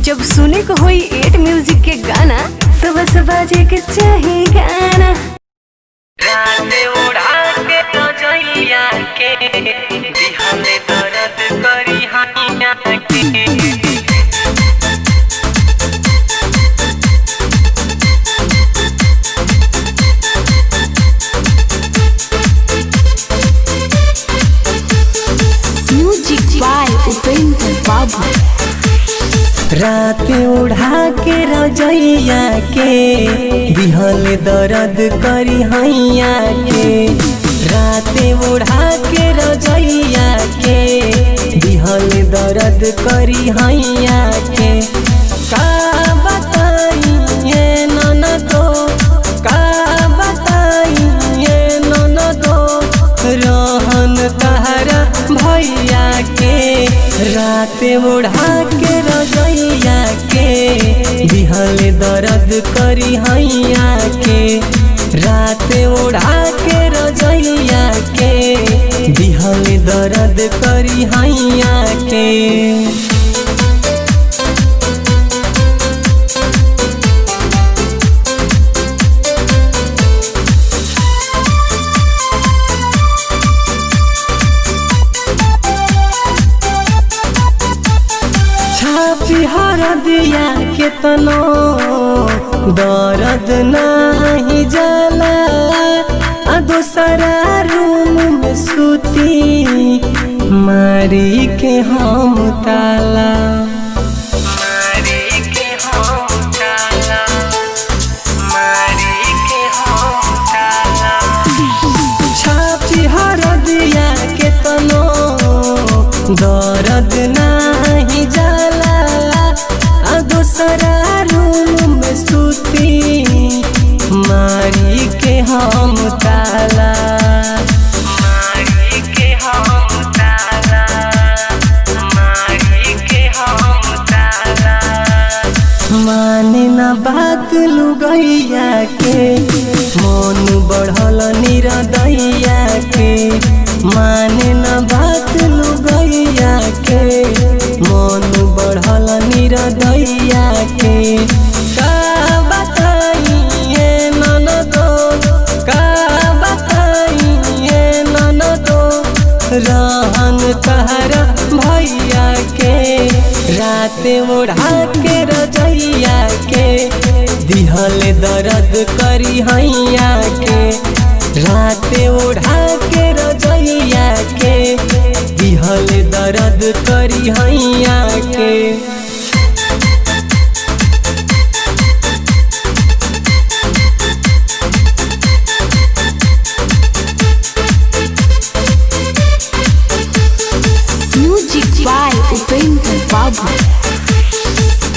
जब सुने को होई 8 म्यूजिक के गाना सुबह सुबह जे के चाहे गाना। रात उड़ा के रजैया के दिहले दर्द करी हनिया के। रात उड़ा के रजैया के दिहले दर्द करी हैया के। रात उड़ा के रजैया के दिहले दर्द करी हैया के। का बताइए ननदो, का बताइए ननदो, रहन तहरा भैया के। रात उड़ा के रजैया के दिहले दर्द करी हैया के। रात उड़ा के रजैया के दिहले दर्द करी हैया के। दिया के तनो दर्द नहीं जाला, दोसरा रूम में सूती मारी के हम ताला। मारी के हम ताला, मारी के हम ताला। छापी हर दिया के तनो दर्द नहीं जाला, दूसरा रूम में सूती मारी के हम ताला। मारी के हम ताला, मारी के हम ताला। माने ना बात लुगैया के मन बढ़ल निरदैया के। माने ना बात लुगैया के मन बढ़ल निरदैया के। का बताइए ननदो, का बताइए ननदो, रहन तहरा भैया के। रात उड़ा के रजैया के दिहले दर्द करी हैया के। रात उड़ा के रजैया के दिहले दर्द करी हैया के।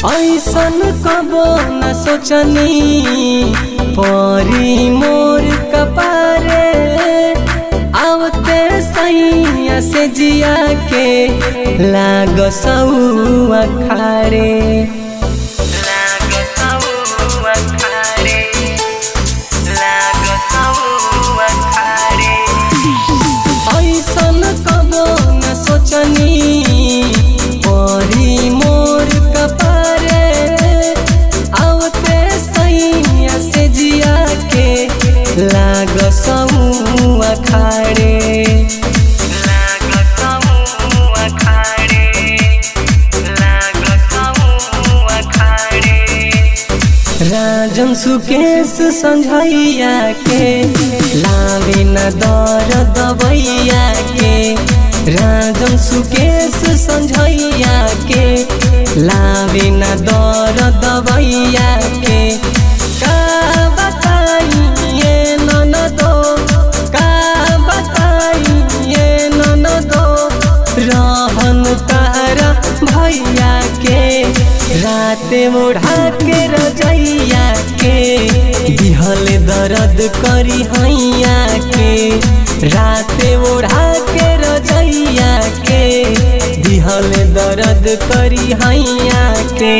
ऐसन कबो न सोचनी परी मोर कपारे। आवते सैया से जिया के लाग सौआ खारे। लाग सौआ खारे, लाग सौआ खारे। ऐसन कबो न सोचनी परी मोर कपारे। आवते सैया से जिया के लाग सौआ खारे। लाग सौआ खारे, लाग सौआ खारे। राजन सुकेश संझैया के लावे न दर्द दवैया के। राजन सुकेश संझैया के लावे न दर्द दवैया के। का बताइए ननदो, का बताइए ननदो, रहन तहरा भैया के। रात उड़ा के रजैया के दिहले दर्द करी हैया के। रात उड़ा के रजैया के दिहले दर्द करी हैया के।